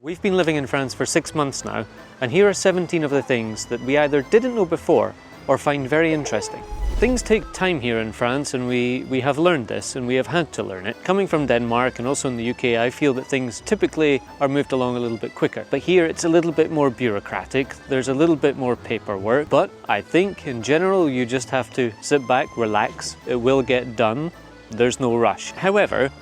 We've been living in France for 6 months now, and here are 17 of the things that we either didn't know before or find very interesting. Things take time here in France, and we have learned this, and we have had to learn it. Coming from Denmark and also in the UK, I feel that things typically are moved along a little bit quicker. But here it's a little bit more bureaucratic, there's a little bit more paperwork, but I think in general you just have to sit back, relax, it will get done, there's no rush. However,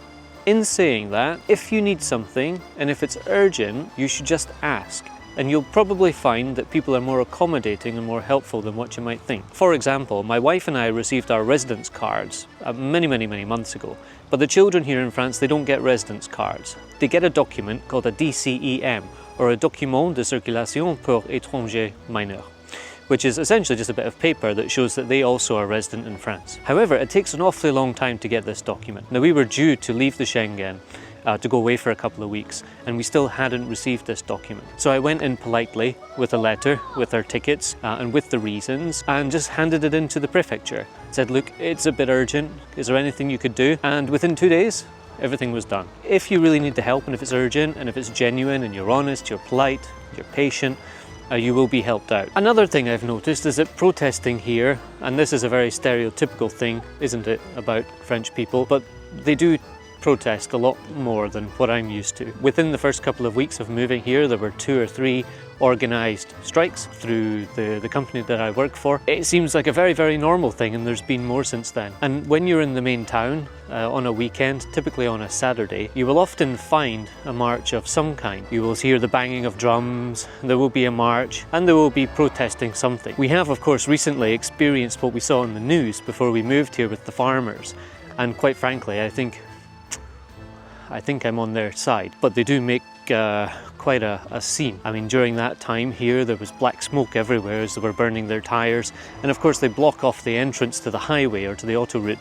in saying that, if you need something and if it's urgent, you should just ask. And you'll probably find that people are more accommodating and more helpful than what you might think. For example, my wife and I received our residence cards many months ago. But the children here in France, they don't get residence cards. They get a document called a DCEM, or a Document de Circulation pour étrangers mineurs, which is essentially just a bit of paper that shows that they also are resident in France. However, it takes an awfully long time to get this document. Now, we were due to leave the Schengen to go away for a couple of weeks, and we still hadn't received this document. So I went in politely with a letter, with our tickets and with the reasons, and just handed it into the prefecture. Said, look, it's a bit urgent, is there anything you could do? And within 2 days, everything was done. If you really need the help, and if it's urgent, and if it's genuine, and you're honest, you're polite, you're patient, you will be helped out. Another thing I've noticed is that protesting here, and this is a very stereotypical thing, isn't it, about French people, but they do protest a lot more than what I'm used to. Within the first couple of weeks of moving here, there were 2 or 3 organised strikes through the company that I work for. It seems like a very normal thing, and there's been more since then. And when you're in the main town on a weekend, typically on a Saturday, you will often find a march of some kind. You will hear the banging of drums, there will be a march, and there will be protesting something. We have, of course, recently experienced what we saw in the news before we moved here with the farmers, and quite frankly, I think I'm on their side. But they do make quite a scene. I mean, during that time here, there was black smoke everywhere as they were burning their tyres, and of course they block off the entrance to the highway or to the autoroute.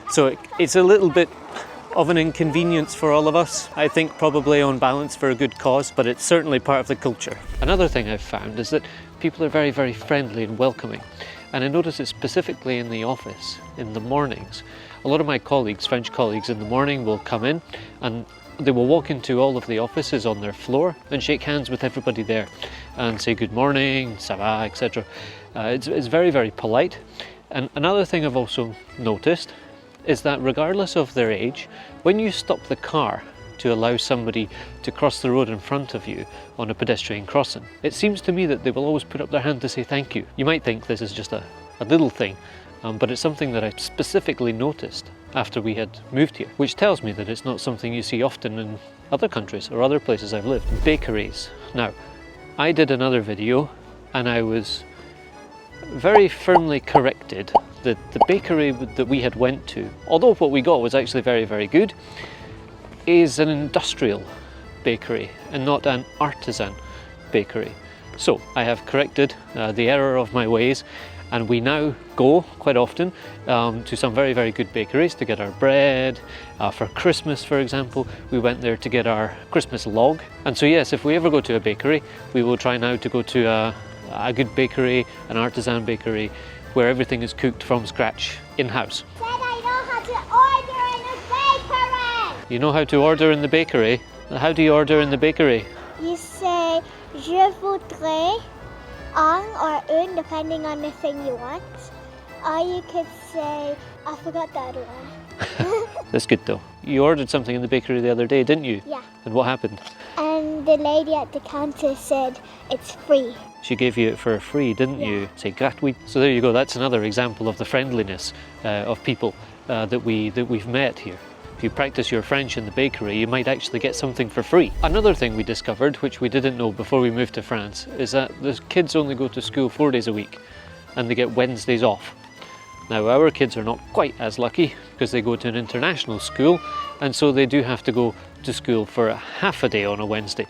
So it's a little bit of an inconvenience for all of us. I think probably on balance for a good cause, but it's certainly part of the culture. Another thing I've found is that people are very friendly and welcoming. And I notice it specifically in the office, in the mornings. A lot of my colleagues, French colleagues, in the morning will come in and they will walk into all of the offices on their floor and shake hands with everybody there and say good morning, ça va, etc. It's very polite. And another thing I've also noticed is that regardless of their age, when you stop the car to allow somebody to cross the road in front of you on a pedestrian crossing, it seems to me that they will always put up their hand to say thank you. You might think this is just a little thing, but it's something that I specifically noticed after we had moved here, which tells me that it's not something you see often in other countries or other places I've lived. Bakeries. Now, I did another video and I was very firmly corrected that the bakery that we had went to, although what we got was actually very good, is an industrial bakery and not an artisan bakery. So I have corrected the error of my ways, and we now go quite often to some very good bakeries to get our bread. For Christmas, for example, we went there to get our Christmas log. And so yes, if we ever go to a bakery, we will try now to go to a good bakery, an artisan bakery, where everything is cooked from scratch in-house. You know how to order in the bakery? How do you order in the bakery? You say, je voudrais un or une, depending on the thing you want. Or you could say, I forgot the other one. That's good though. You ordered something in the bakery the other day, didn't you? Yeah. And what happened? And the lady at the counter said, it's free. She gave you it for free, didn't you? Say gratuit. So there you go, that's another example of the friendliness of people that we've met here. If you practice your French in the bakery, you might actually get something for free. Another thing we discovered, which we didn't know before we moved to France, is that the kids only go to school 4 days a week and they get Wednesdays off. Now, our kids are not quite as lucky because they go to an international school, and so they do have to go to school for a half a day on a Wednesday.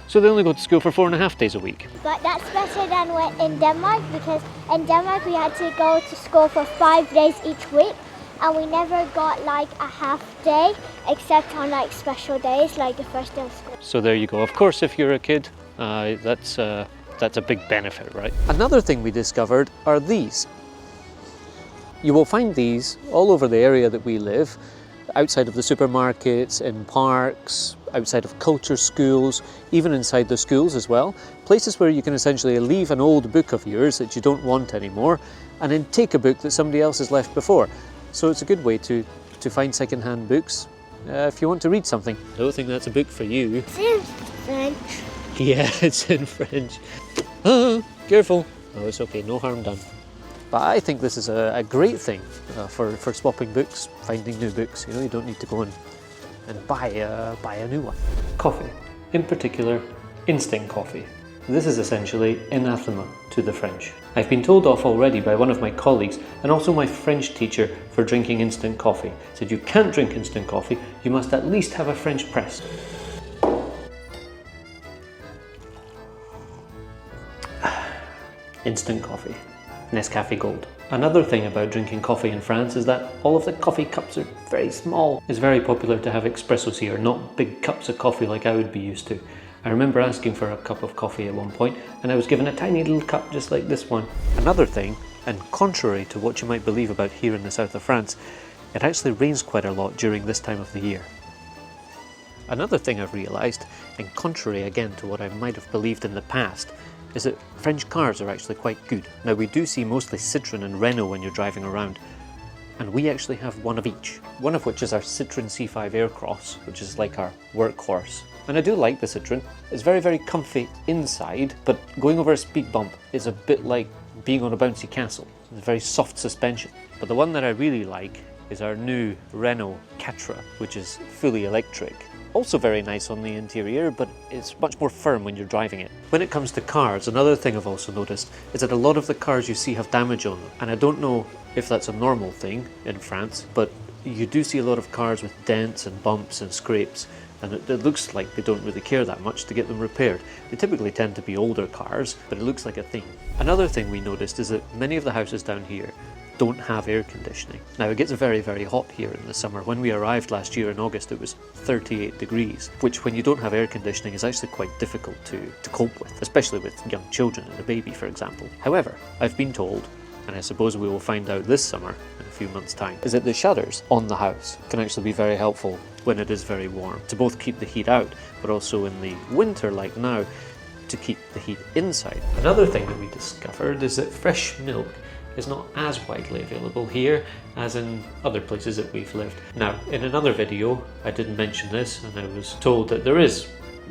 So they only go to school for 4.5 days a week. But that's better than in Denmark, because in Denmark we had to go to school for 5 days each week, and we never got like a half day except on like special days like the first day of school. So there you go. Of course, if you're a kid, that's a big benefit, right? Another thing we discovered are these. You will find these all over the area that we live, outside of the supermarkets, in parks, outside of culture schools, even inside the schools as well. Places where you can essentially leave an old book of yours that you don't want anymore and then take a book that somebody else has left before. So it's a good way to find second-hand books if you want to read something. I don't think that's a book for you. It's in French. Yeah, it's in French. Ah, careful. Oh, it's okay, no harm done. But I think this is a great thing for swapping books, finding new books. You know, you don't need to go and buy a new one. Coffee, in particular, instant coffee. This is essentially anathema to the French. I've been told off already by one of my colleagues and also my French teacher for drinking instant coffee. Said you can't drink instant coffee, you must at least have a French press. Instant coffee. Nescafe Gold. Another thing about drinking coffee in France is that all of the coffee cups are very small. It's very popular to have espressos here, not big cups of coffee like I would be used to. I remember asking for a cup of coffee at one point and I was given a tiny little cup just like this one. Another thing, and contrary to what you might believe about here in the south of France, it actually rains quite a lot during this time of the year. Another thing I've realised, and contrary again to what I might have believed in the past, is that French cars are actually quite good. Now we do see mostly Citroën and Renault when you're driving around, and we actually have one of each. One of which is our Citroën C5 Aircross, which is like our workhorse. And I do like the Citroën. It's very, very comfy inside, but going over a speed bump is a bit like being on a bouncy castle. It's a very soft suspension. But the one that I really like is our new Renault Quattro, which is fully electric. Also very nice on the interior, but it's much more firm when you're driving it. When it comes to cars, another thing I've also noticed is that a lot of the cars you see have damage on them. And I don't know if that's a normal thing in France, but you do see a lot of cars with dents and bumps and scrapes, and it looks like they don't really care that much to get them repaired. They typically tend to be older cars, but it looks like a thing. Another thing we noticed is that many of the houses down here don't have air conditioning. Now it gets very, very hot here in the summer. When we arrived last year in August it was 38 degrees, which when you don't have air conditioning is actually quite difficult to cope with, especially with young children and a baby, for example. However, I've been told, and I suppose we will find out this summer in a few months' time, is that the shutters on the house can actually be very helpful when it is very warm, to both keep the heat out, but also in the winter like now, to keep the heat inside. Another thing that we discovered is that fresh milk is not as widely available here as in other places that we've lived. Now, in another video, I didn't mention this, and I was told that there is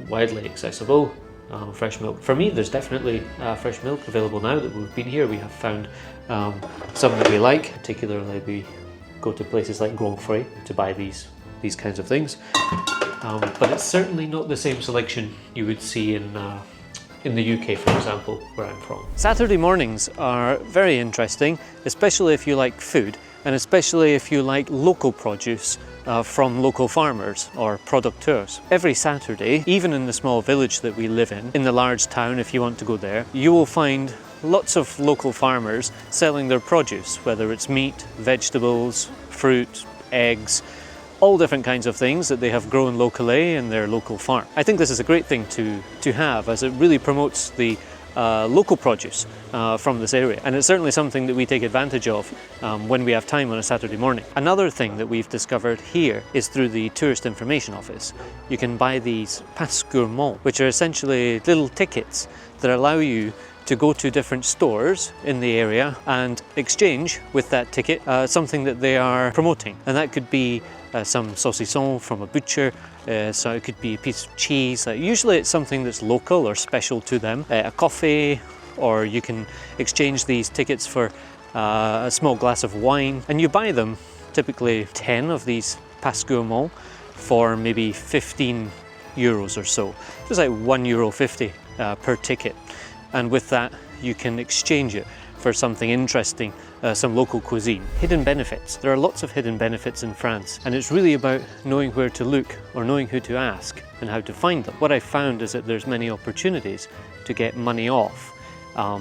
widely accessible fresh milk. For me, there's definitely fresh milk available now that we've been here. We have found some that we like, particularly we go to places like Grand Frais to buy these kinds of things. But it's certainly not the same selection you would see in the UK, for example, where I'm from. Saturday mornings are very interesting, especially if you like food, and especially if you like local produce from local farmers or producteurs. Every Saturday, even in the small village that we live in the large town, if you want to go there, you will find lots of local farmers selling their produce, whether it's meat, vegetables, fruit, eggs, all different kinds of things that they have grown locally in their local farm. I think this is a great thing to have, as it really promotes the local produce from this area, and it's certainly something that we take advantage of when we have time on a Saturday morning. Another thing that we've discovered here is through the Tourist Information Office. You can buy these pass gourmand, which are essentially little tickets that allow you to go to different stores in the area and exchange with that ticket something that they are promoting, and that could be some saucisson from a butcher, so it could be a piece of cheese. Usually it's something that's local or special to them, a coffee, or you can exchange these tickets for a small glass of wine, and you buy them, typically 10 of these pass gourmand, for maybe 15 euros or so, just like €1.50 per ticket. And with that you can exchange it for something interesting, some local cuisine. Hidden benefits. There are lots of hidden benefits in France, and it's really about knowing where to look or knowing who to ask and how to find them. What I found is that there's many opportunities to get money off.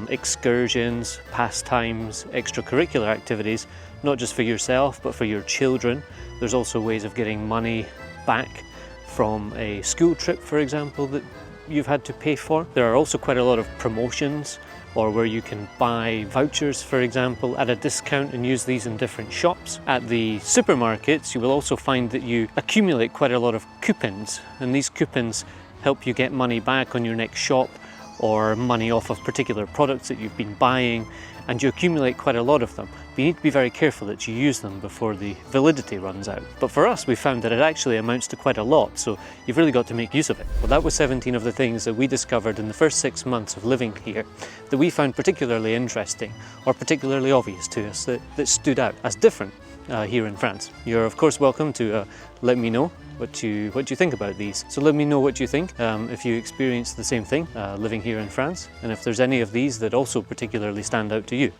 Excursions, pastimes, extracurricular activities, not just for yourself but for your children. There's also ways of getting money back from a school trip, for example, that you've had to pay for. There are also quite a lot of promotions, or where you can buy vouchers, for example, at a discount and use these in different shops. At the supermarkets, you will also find that you accumulate quite a lot of coupons, and these coupons help you get money back on your next shop or money off of particular products that you've been buying, and you accumulate quite a lot of them. But you need to be very careful that you use them before the validity runs out. But for us, we found that it actually amounts to quite a lot, so you've really got to make use of it. Well, that was 17 of the things that we discovered in the first 6 months of living here that we found particularly interesting or particularly obvious to us, that stood out as different here in France. You're of course welcome to let me know what you think about these. So let me know what you think, if you experience the same thing living here in France, and if there's any of these that also particularly stand out to you.